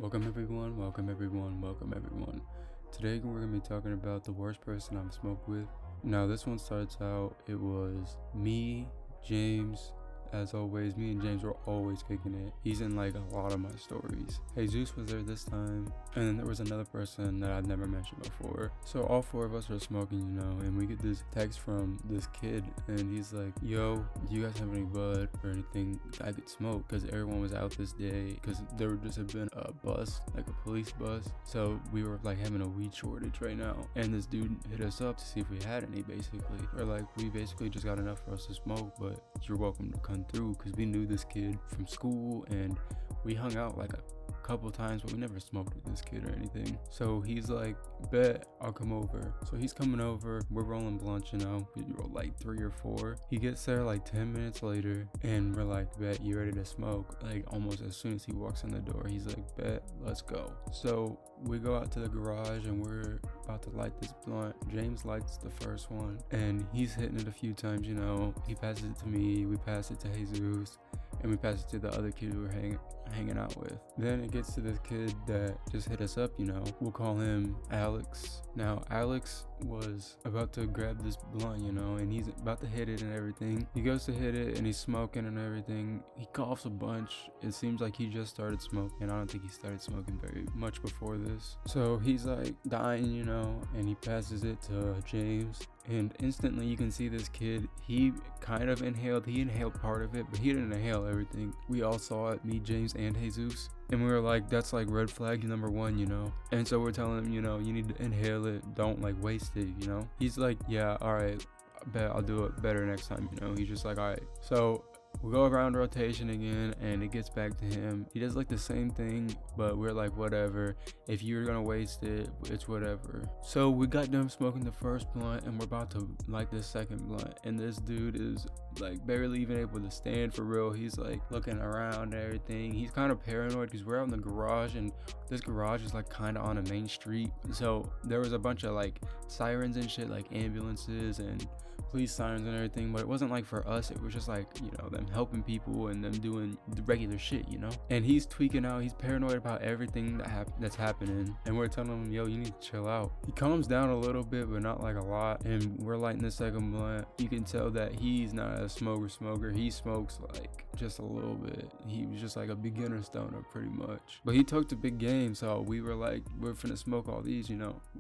Welcome everyone, welcome everyone, welcome everyone. Today we're going to be talking about the worst person I've smoked with. Now this one starts out, it was me, James. As always, me and James were always kicking it. He's in like a lot of my stories. Jesus was there this time, and then there was another person that I've never mentioned before. So all four of us are smoking, and we get this text from this kid, and he's like, yo, do you guys have any bud or anything that I could smoke? Because everyone was out this day, because there just had been a bus, like a police bus. So we were like having a weed shortage right now, and this dude hit us up to see if we had any. Basically, we're like, we basically just got enough for us to smoke, but you're welcome to come through, because we knew this kid from school and we hung out like a couple times, but we never smoked with this kid or anything. So he's like, bet, I'll come over. So he's coming over, we're rolling blunts, we roll like 3 or 4. He gets there like 10 minutes later, and we're like, bet, you ready to smoke? Like almost as soon as he walks in the door, he's like, bet, let's go. So we go out to the garage and we're about to light this blunt. James lights the first one and he's hitting it a few times, he passes it to me, we pass it to Jesus, and we pass it to the other kid we were hanging out with. Then it gets to this kid that just hit us up, we'll call him Alex. Now Alex was about to grab this blunt, and he's about to hit it and everything. He goes to hit it and he's smoking and everything. He coughs a bunch. It seems like he just started smoking. I don't think he started smoking very much before this. So he's like dying, and he passes it to James. And instantly you can see this kid, he kind of inhaled part of it, but he didn't inhale everything. We all saw it, me, James, and Jesus. And we were like, that's like red flag number 1, And so we're telling him, you need to inhale it, don't like waste it, He's like, yeah, all right, I bet I'll do it better next time, He's just like, all right. So we go around rotation again and it gets back to him. He does like the same thing, but we're like, whatever. If you're gonna waste it, it's whatever. So we got done smoking the first blunt and we're about to light this second blunt. And this dude is like barely even able to stand for real. He's like looking around and everything. He's kind of paranoid because we're out in the garage and this garage is like kind of on a main street. So there was a bunch of like sirens and shit, like ambulances and police sirens and everything. But it wasn't like for us. It was just like, them helping people and them doing the regular shit, And he's tweaking out. He's paranoid about everything that's happening. And we're telling him, yo, you need to chill out. He calms down a little bit, but not like a lot. And we're lighting the second blunt. You can tell that he's not a smoker. He smokes like just a little bit. He was just like a beginner stoner pretty much. But he took the big game. So we were like, we're finna smoke all these,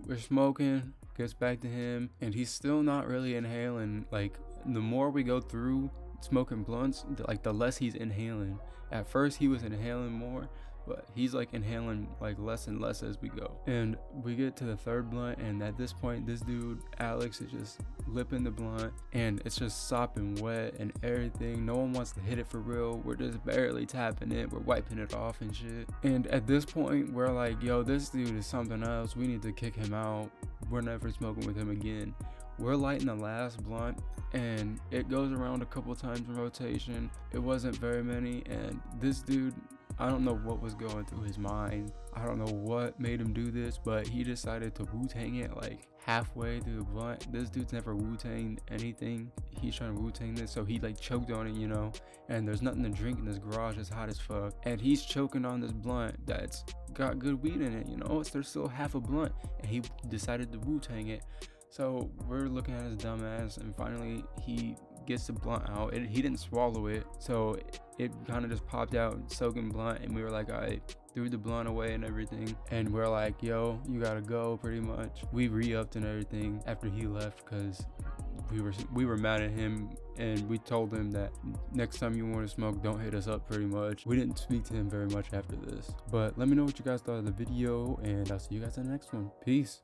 We're smoking, gets back to him. And he's still not really inhaling. Like the more we go through smoking blunts, like the less he's inhaling. At first he was inhaling more, but he's like inhaling like less and less as we go. And we get to the third blunt, and at this point this dude Alex is just lipping the blunt and it's just sopping wet and everything. No one wants to hit it for real. We're just barely tapping it, we're wiping it off and shit. And at this point we're like, yo, this dude is something else, we need to kick him out. We're never smoking with him again. We're lighting the last blunt and it goes around a couple times in rotation. It wasn't very many, and this dude, I don't know what was going through his mind. I don't know what made him do this, but he decided to Wu-Tang it like halfway through the blunt. This dude's never Wu-Tanged anything. He's trying to Wu-Tang this, so he like choked on it, and there's nothing to drink in this garage. It's hot as fuck. And he's choking on this blunt that's got good weed in it, there's still half a blunt, and he decided to Wu-Tang it. So we're looking at his dumb ass, and finally he gets the blunt out. He didn't swallow it, so it kind of just popped out, soaking blunt, and we were like, all right, threw the blunt away and everything. And we're like, yo, you gotta go, pretty much. We re-upped and everything after he left, because we were mad at him, and we told him that next time you want to smoke, don't hit us up, pretty much. We didn't speak to him very much after this. But let me know what you guys thought of the video, and I'll see you guys in the next one. Peace.